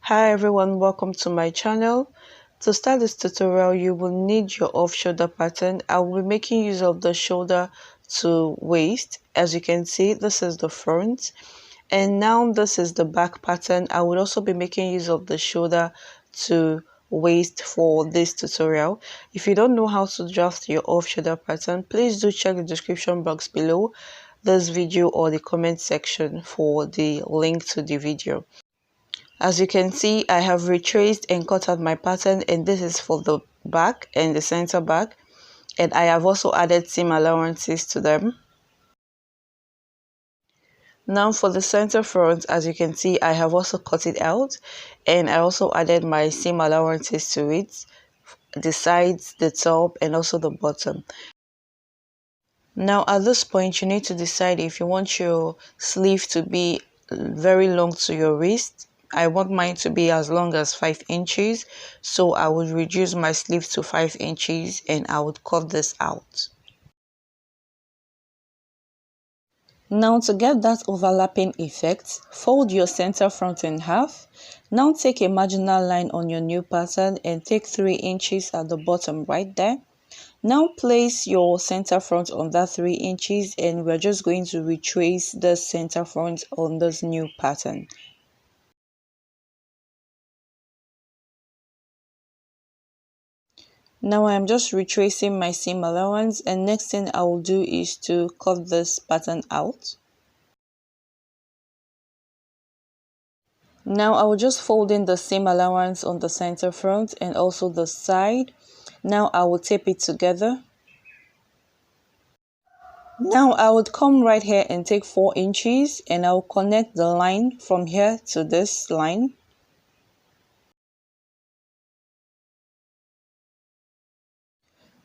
Hi everyone, welcome to my channel. To start this tutorial, you will need your off-shoulder pattern. I will be making use of the shoulder to waist. As you can see, this is the front, and now this is the back pattern. I will also be making use of the shoulder to waist for this tutorial. If you don't know how to draft your off-shoulder pattern, please do check the description box below this video or the comment section for the link to the video. As you can see, I have retraced and cut out my pattern, and this is for the back and the center back, and I have also added seam allowances to them. Now for the center front, as you can see, I have also cut it out, and I also added my seam allowances to it, the sides, the top, and also the bottom. Now at this point, you need to decide if you want your sleeve to be very long to your wrist. I want mine to be as long as 5 inches, so I would reduce my sleeve to 5 inches and I would cut this out. Now to get that overlapping effect, fold your center front in half. Now take a marginal line on your new pattern and take 3 inches at the bottom right there. Now place your center front on that 3 inches, and we're just going to retrace the center front on this new pattern. Now I am just retracing my seam allowance, and next thing I will do is to cut this pattern out. Now I will just fold in the seam allowance on the center front and also the side. Now I will tape it together. Now I would come right here and take 4 inches, and I will connect the line from here to this line.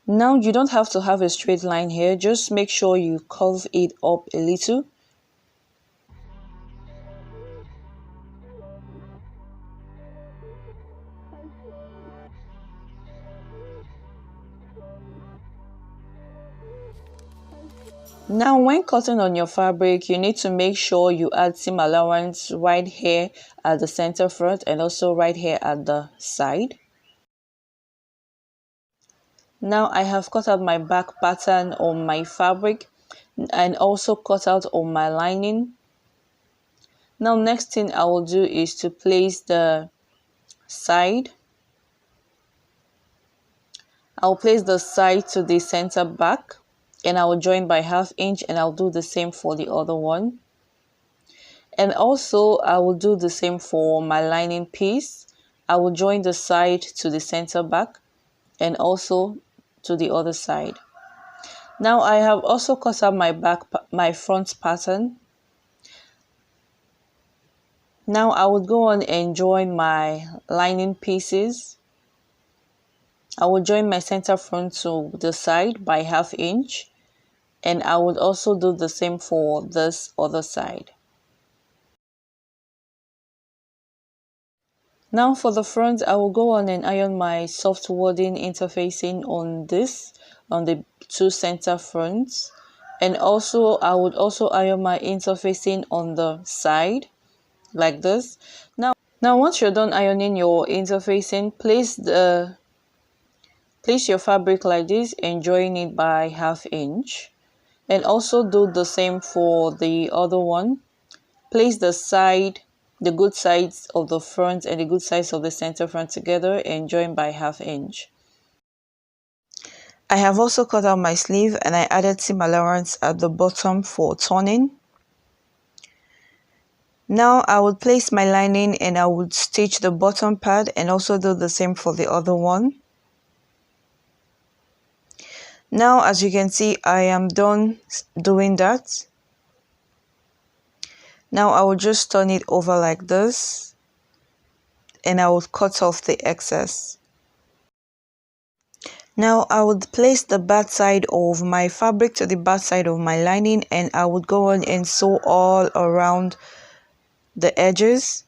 Now you don't have to have a straight line here, just make sure you curve it up a little. Now when cutting on your fabric, you need to make sure you add seam allowance right here at the center front and also right here at the side. Now I have cut out my back pattern on my fabric and also cut out on my lining. Now next thing I will do is to place the side. I'll place the side to the center back, and I will join by 1/2 inch, and I'll do the same for the other one. And also I will do the same for my lining piece. I will join the side to the center back and also to the other side. Now I have also cut out my front pattern. Now I would go on and join my lining pieces. I will join my center front to the side by 1/2 inch, and I would also do the same for this other side. Now for the front, I will go on and iron my soft wadding interfacing on the 2 center fronts, and also I would also iron my interfacing on the side like this. Now once you're done ironing your interfacing, place your fabric like this and join it by 1/2 inch, and also do the same for the other one. Place the good sides of the front and the good sides of the center front together and join by 1/2 inch. I have also cut out my sleeve, and I added seam allowance at the bottom for turning. Now I would place my lining and I would stitch the bottom part and also do the same for the other one. Now as you can see, I am done doing that. Now I will just turn it over like this, and I will cut off the excess. Now I would place the back side of my fabric to the back side of my lining, and I would go on and sew all around the edges.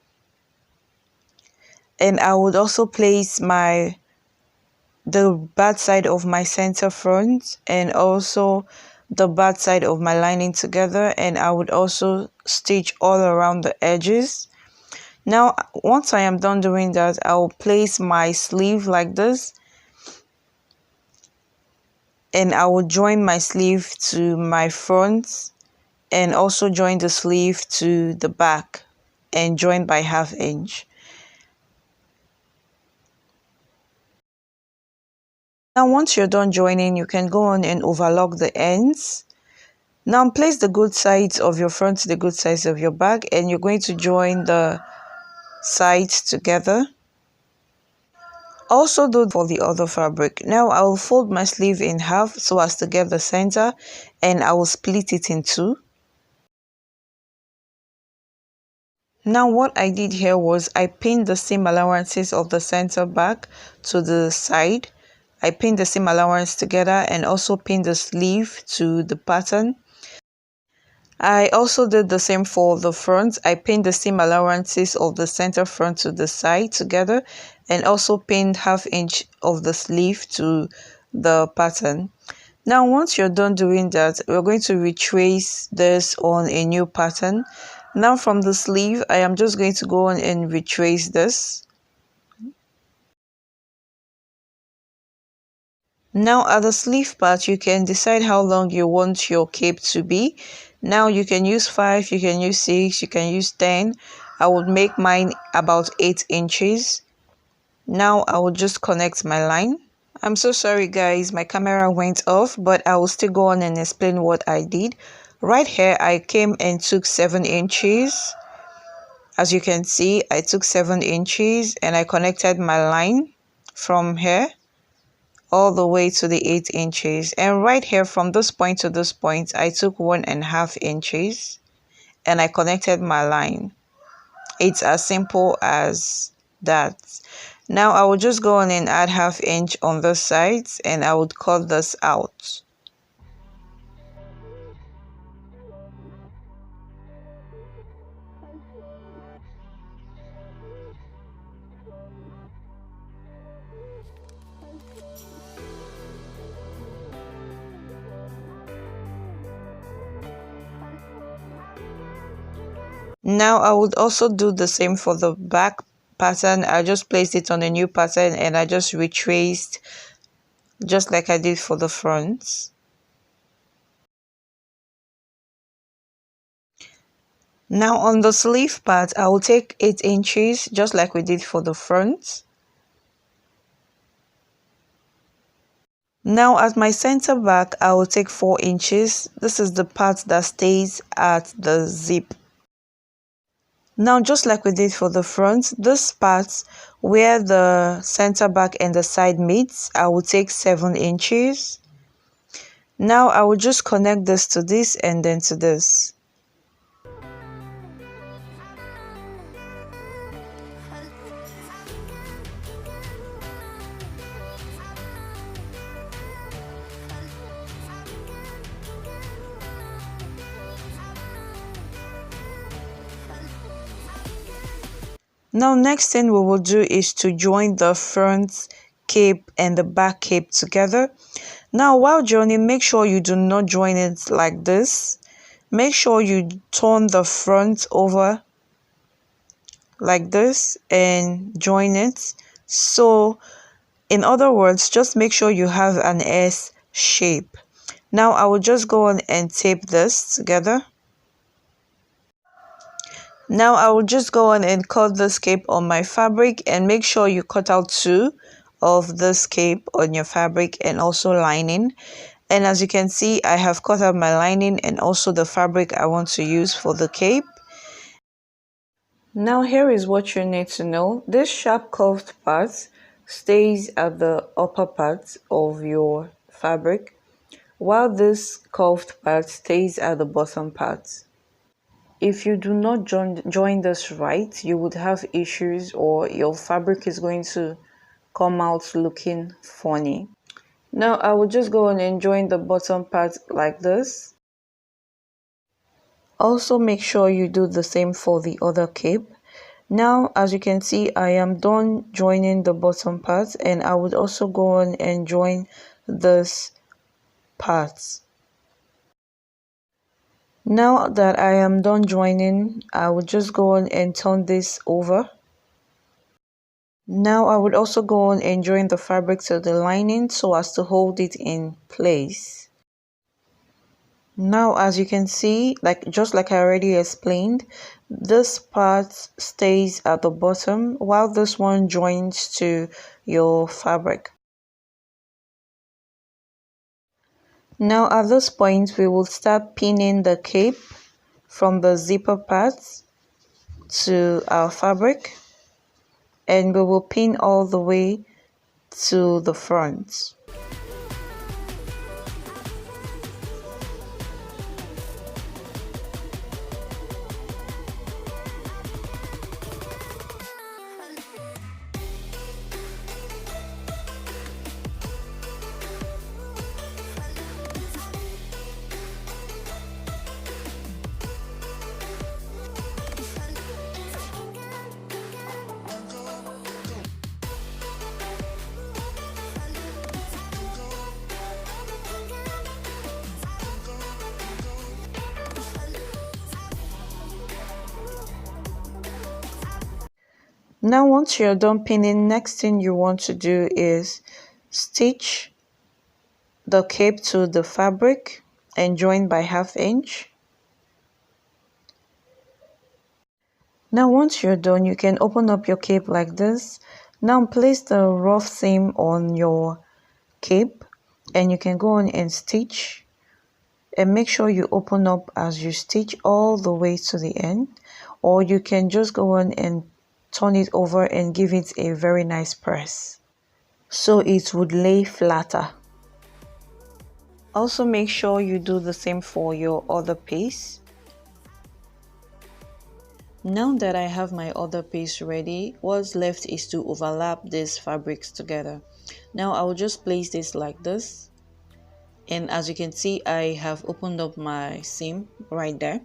And I would also place the bad side of my center front and also the bad side of my lining together, and I would also stitch all around the edges. Now once I am done doing that, I will place my sleeve like this, and I will join my sleeve to my front and also join the sleeve to the back and join by 1/2 inch. Now once you're done joining, you can go on and overlock the ends. Now place the good sides of your front to the good sides of your back, and you're going to join the sides together. Also do for the other fabric. Now I will fold my sleeve in half so as to get the center, and I will split it in two. Now what I did here was I pinned the seam allowances of the center back to the side. I pinned the seam allowance together and also pinned the sleeve to the pattern. I also did the same for the front. I pinned the seam allowances of the center front to the side together and also pinned 1/2 inch of the sleeve to the pattern. Now once you're done doing that, we're going to retrace this on a new pattern. Now from the sleeve, I am just going to go on and retrace this. Now at the sleeve part, you can decide how long you want your cape to be. Now you can use 5, you can use 6, you can use 10. I would make mine about 8 inches. Now I will just connect my line. I'm so sorry guys, my camera went off, but I will still go on and explain what I did. Right here, I came and took 7 inches. As you can see, I took 7 inches and I connected my line from here all the way to the 8 inches. And right here from this point to this point, I took 1.5 inches and I connected my line. It's as simple as that. Now I will just go on and add 1/2 inch on the sides and I would cut this out. Now I would also do the same for the back pattern. I just placed it on a new pattern and I just retraced just like I did for the front. Now on the sleeve part, I will take 8 inches just like we did for the front. Now at my center back, I will take 4 inches. This is the part that stays at the zip. Now just like we did for the front, this part where the center back and the side meets, I will take 7 inches. Now I will just connect this to this and then to this. Now next thing we will do is to join the front cape and the back cape together. Now while joining, make sure you do not join it like this. Make sure you turn the front over like this and join it. So in other words, just make sure you have an S shape. Now I will just go on and tape this together. Now I will just go on and cut this cape on my fabric, and make sure you cut out 2 of this cape on your fabric and also lining. And as you can see, I have cut out my lining and also the fabric I want to use for the cape. Now here is what you need to know. This sharp curved part stays at the upper part of your fabric, while this curved part stays at the bottom part. If you do not join this right, you would have issues, or your fabric is going to come out looking funny. Now I will just go on and join the bottom part like this. Also make sure you do the same for the other cape. Now, as you can see, I am done joining the bottom part, and I would also go on and join this part. Now that I am done joining, I will just go on and turn this over. Now I would also go on and join the fabric to the lining so as to hold it in place. Now, as you can see, just like I already explained, this part stays at the bottom while this one joins to your fabric. Now at this point, we will start pinning the cape from the zipper part to our fabric, and we will pin all the way to the front. Now once you're done pinning, next thing you want to do is stitch the cape to the fabric and join by 1/2 inch. Now once you're done, you can open up your cape like this. Now place the rough seam on your cape and you can go on and stitch, and make sure you open up as you stitch all the way to the end, or you can just go on and turn it over and give it a very nice press so it would lay flatter. Also make sure you do the same for your other piece. Now that I have my other piece ready, what's left is to overlap these fabrics together. Now I will just place this like this, and as you can see, I have opened up my seam right there.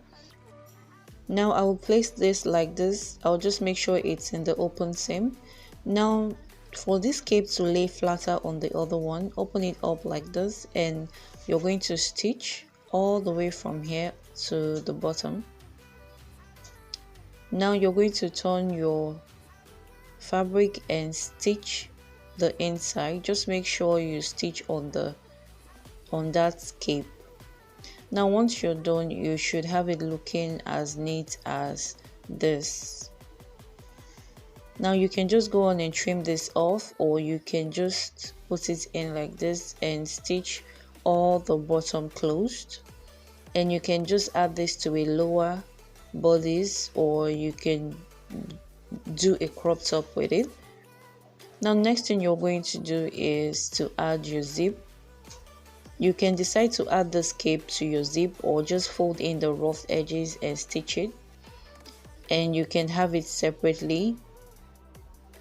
Now I will place this like this. I'll just make sure it's in the open seam. Now for this cape to lay flatter on the other one, open it up like this, and you're going to stitch all the way from here to the bottom. Now you're going to turn your fabric and stitch the inside. Just make sure you stitch on that cape. Now once you're done, you should have it looking as neat as this. Now you can just go on and trim this off, or you can just put it in like this and stitch all the bottom closed, and you can just add this to a lower bodice, or you can do a crop top with it. Now next thing you're going to do is to add your zip. You can decide to add this cape to your zip, or just fold in the rough edges and stitch it, and you can have it separately.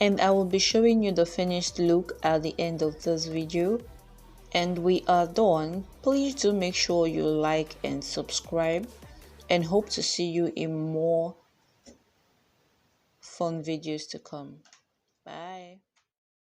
And I will be showing you the finished look at the end of this video. And we are done. Please do make sure you like and subscribe, and hope to see you in more fun videos to come.